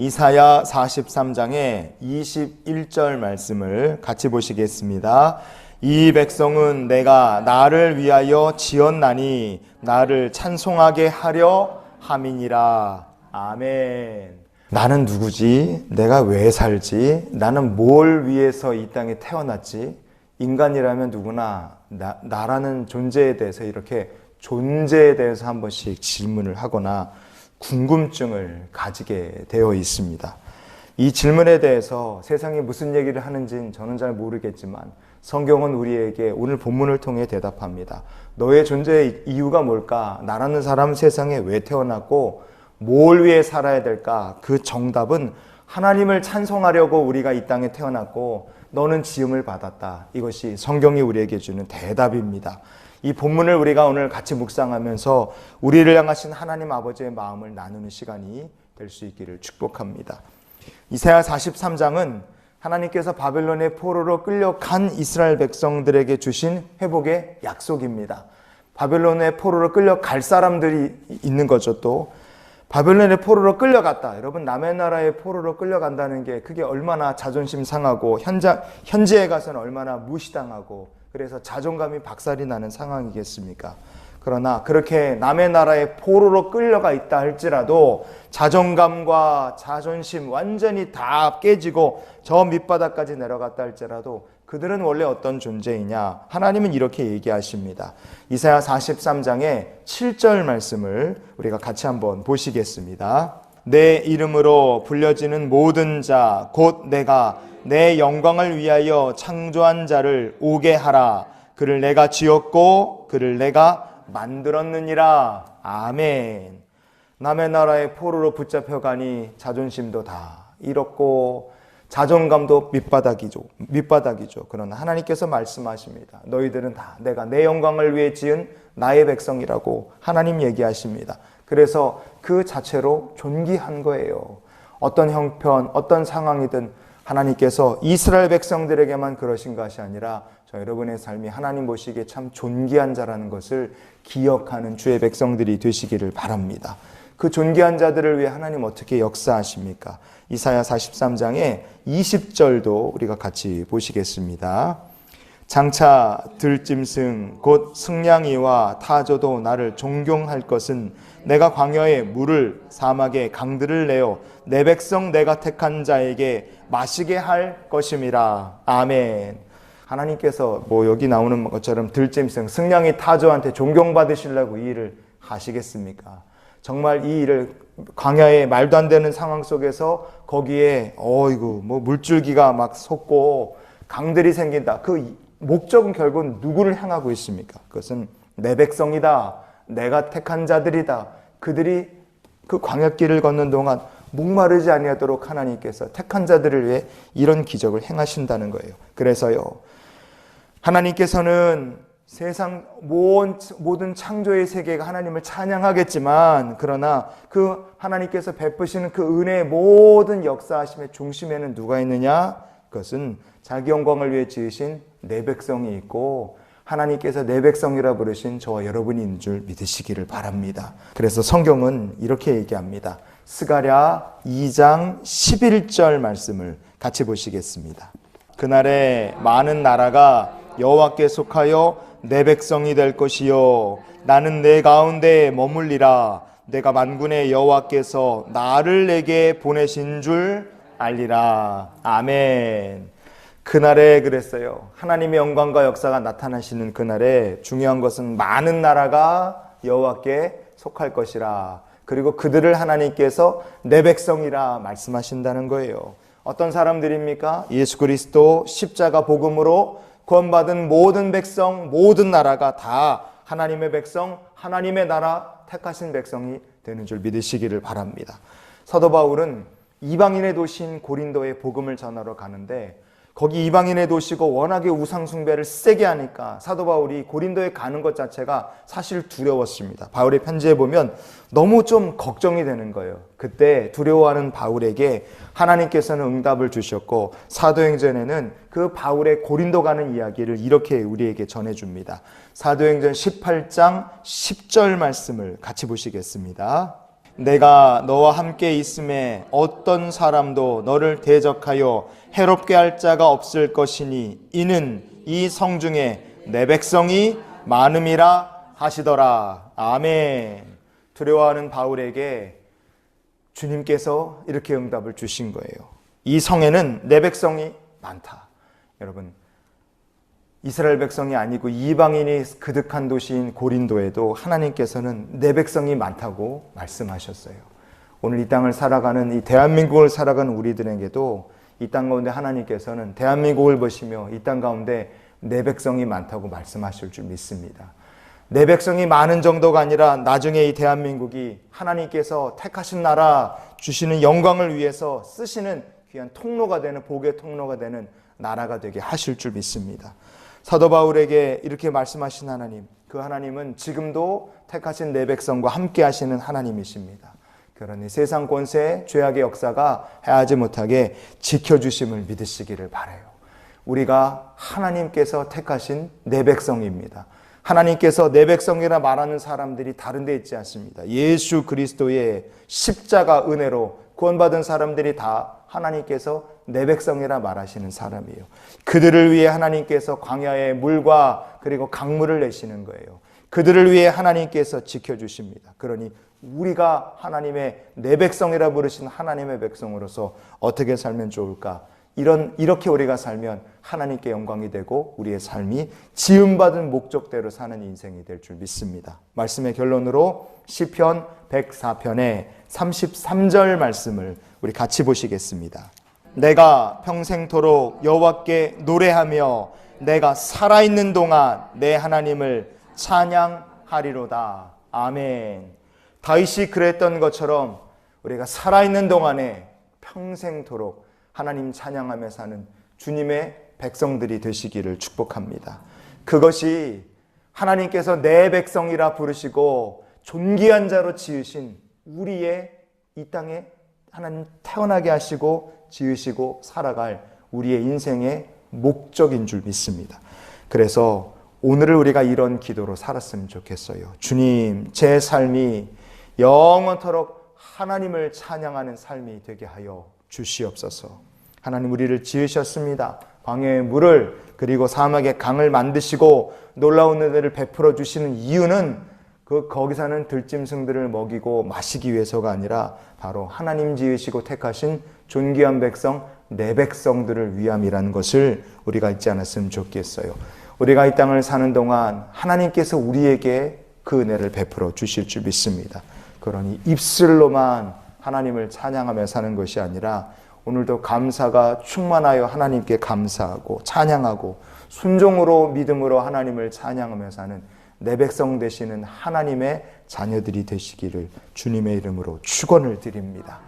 이사야 43장의 21절 말씀을 같이 보시겠습니다. 이 백성은 내가 나를 위하여 지었나니 나를 찬송하게 하려 함이니라. 아멘. 나는 누구지? 내가 왜 살지? 나는 뭘 위해서 이 땅에 태어났지? 인간이라면 누구나 나라는 존재에 대해서 이렇게 존재에 대해서 한 번씩 질문을 하거나 궁금증을 가지게 되어 있습니다. 이 질문에 대해서 세상이 무슨 얘기를 하는지는 저는 잘 모르겠지만 성경은 우리에게 오늘 본문을 통해 대답합니다. 너의 존재의 이유가 뭘까? 나라는 사람은 세상에 왜 태어났고 뭘 위해 살아야 될까? 그 정답은 하나님을 찬송하려고 우리가 이 땅에 태어났고 너는 지음을 받았다. 이것이 성경이 우리에게 주는 대답입니다. 이 본문을 우리가 오늘 같이 묵상하면서 우리를 향하신 하나님 아버지의 마음을 나누는 시간이 될 수 있기를 축복합니다. 이사야 43장은 하나님께서 바벨론의 포로로 끌려간 이스라엘 백성들에게 주신 회복의 약속입니다. 바벨론의 포로로 끌려갈 사람들이 있는 거죠. 또 바벨론의 포로로 끌려갔다. 여러분, 남의 나라의 포로로 끌려간다는 게 그게 얼마나 자존심 상하고 현지에 가서는 얼마나 무시당하고 그래서 자존감이 박살이 나는 상황이겠습니까? 그러나 그렇게 남의 나라의 포로로 끌려가 있다 할지라도 자존감과 자존심 완전히 다 깨지고 저 밑바닥까지 내려갔다 할지라도 그들은 원래 어떤 존재이냐? 하나님은 이렇게 얘기하십니다. 이사야 43장의 7절 말씀을 우리가 같이 한번 보시겠습니다. 내 이름으로 불려지는 모든 자 곧 내가 내 영광을 위하여 창조한 자를 오게 하라. 그를 내가 지었고 그를 내가 만들었느니라. 아멘. 남의 나라의 포로로 붙잡혀가니 자존심도 다 잃었고 자존감도 밑바닥이죠. 그러나 하나님께서 말씀하십니다. 너희들은 다 내가 내 영광을 위해 지은 나의 백성이라고 하나님 얘기하십니다. 그래서 그 자체로 존귀한 거예요. 어떤 형편, 어떤 상황이든 하나님께서 이스라엘 백성들에게만 그러신 것이 아니라 저 여러분의 삶이 하나님 보시기에 참 존귀한 자라는 것을 기억하는 주의 백성들이 되시기를 바랍니다. 그 존귀한 자들을 위해 하나님 어떻게 역사하십니까? 이사야 43장의 20절도 우리가 같이 보시겠습니다. 장차 들짐승 곧 승냥이와 타조도 나를 존경할 것은 내가 광야에 물을 사막에 강들을 내어 내 백성 내가 택한 자에게 마시게 할 것임이라. 아멘. 하나님께서 여기 나오는 것처럼 들짐승 승냥이 타조한테 존경받으시려고 이 일을 하시겠습니까? 정말 이 일을 광야의 말도 안 되는 상황 속에서 거기에 물줄기가 막 솟고 강들이 생긴다. 그 목적은 결국은 누구를 향하고 있습니까? 그것은 내 백성이다. 내가 택한 자들이다. 그들이 그 광야길을 걷는 동안 목마르지 아니하도록 하나님께서 택한 자들을 위해 이런 기적을 행하신다는 거예요. 그래서요, 하나님께서는 세상 모든 창조의 세계가 하나님을 찬양하겠지만 그러나 그 하나님께서 베푸시는 그 은혜의 모든 역사하심의 중심에는 누가 있느냐? 그것은 자기 영광을 위해 지으신 내 백성이 있고 하나님께서 내 백성이라 부르신 저와 여러분이 있는 줄 믿으시기를 바랍니다. 그래서 성경은 이렇게 얘기합니다. 스가랴 2장 11절 말씀을 같이 보시겠습니다. 그날에 많은 나라가 여호와께 속하여 내 백성이 될 것이요 나는 내 가운데 머물리라. 내가 만군의 여호와께서 나를 내게 보내신 줄 알리라. 아멘. 그날에 그랬어요. 하나님의 영광과 역사가 나타나시는 그날에 중요한 것은 많은 나라가 여호와께 속할 것이라. 그리고 그들을 하나님께서 내 백성이라 말씀하신다는 거예요. 어떤 사람들입니까? 예수 그리스도 십자가 복음으로 구원받은 모든 백성, 모든 나라가 다 하나님의 백성, 하나님의 나라 택하신 백성이 되는 줄 믿으시기를 바랍니다. 사도 바울은 이방인의 도시인 고린도에 복음을 전하러 가는데 거기 이방인의 도시고 워낙에 우상 숭배를 세게 하니까 사도 바울이 고린도에 가는 것 자체가 사실 두려웠습니다. 바울의 편지에 보면 너무 좀 걱정이 되는 거예요. 그때 두려워하는 바울에게 하나님께서는 응답을 주셨고 사도행전에는 그 바울의 고린도 가는 이야기를 이렇게 우리에게 전해줍니다. 사도행전 18장 10절 말씀을 같이 보시겠습니다. 내가 너와 함께 있음에 어떤 사람도 너를 대적하여 해롭게 할 자가 없을 것이니 이는 이 성중에 내 백성이 많음이라 하시더라. 아멘. 두려워하는 바울에게 주님께서 이렇게 응답을 주신 거예요. 이 성에는 내 백성이 많다. 여러분, 이스라엘 백성이 아니고 이방인이 그득한 도시인 고린도에도 하나님께서는 내 백성이 많다고 말씀하셨어요. 오늘 이 땅을 살아가는, 이 대한민국을 살아가는 우리들에게도 이 땅 가운데 하나님께서는 대한민국을 보시며 이 땅 가운데 내 백성이 많다고 말씀하실 줄 믿습니다. 내 백성이 많은 정도가 아니라 나중에 이 대한민국이 하나님께서 택하신 나라, 주시는 영광을 위해서 쓰시는 귀한 통로가 되는, 복의 통로가 되는 나라가 되게 하실 줄 믿습니다. 사도 바울에게 이렇게 말씀하신 하나님, 그 하나님은 지금도 택하신 내 백성과 함께 하시는 하나님이십니다. 그러니 세상 권세, 죄악의 역사가 해하지 못하게 지켜주심을 믿으시기를 바라요. 우리가 하나님께서 택하신 내 백성입니다. 하나님께서 내 백성이라 말하는 사람들이 다른 데 있지 않습니다. 예수 그리스도의 십자가 은혜로 구원받은 사람들이 다 하나님께서 내 백성이라 말하시는 사람이에요. 그들을 위해 하나님께서 광야에 물과 그리고 강물을 내시는 거예요. 그들을 위해 하나님께서 지켜주십니다. 그러니 우리가 하나님의 내 백성이라 부르신 하나님의 백성으로서 어떻게 살면 좋을까? 이렇게 우리가 살면 하나님께 영광이 되고 우리의 삶이 지음받은 목적대로 사는 인생이 될 줄 믿습니다. 말씀의 결론으로 시편 104편의 33절 말씀을 우리 같이 보시겠습니다. 내가 평생토록 여호와께 노래하며 내가 살아있는 동안 내 하나님을 찬양하리로다. 아멘. 다윗이 그랬던 것처럼 우리가 살아있는 동안에 평생토록 하나님 찬양하며 사는 주님의 백성들이 되시기를 축복합니다. 그것이 하나님께서 내 백성이라 부르시고 존귀한 자로 지으신 우리의 이 땅에 하나님 태어나게 하시고 지으시고 살아갈 우리의 인생의 목적인 줄 믿습니다. 그래서 오늘을 우리가 이런 기도로 살았으면 좋겠어요. 주님, 제 삶이 영원토록 하나님을 찬양하는 삶이 되게 하여 주시옵소서. 하나님, 우리를 지으셨습니다. 광야의 물을 그리고 사막의 강을 만드시고 놀라운 은혜를 베풀어 주시는 이유는 거기 사는 들짐승들을 먹이고 마시기 위해서가 아니라 바로 하나님 지으시고 택하신 존귀한 백성, 내 백성들을 위함이라는 것을 우리가 잊지 않았으면 좋겠어요. 우리가 이 땅을 사는 동안 하나님께서 우리에게 그 은혜를 베풀어 주실 줄 믿습니다. 그러니 입술로만 하나님을 찬양하며 사는 것이 아니라 오늘도 감사가 충만하여 하나님께 감사하고 찬양하고 순종으로 믿음으로 하나님을 찬양하며 사는 내 백성 되시는 하나님의 자녀들이 되시기를 주님의 이름으로 축원을 드립니다.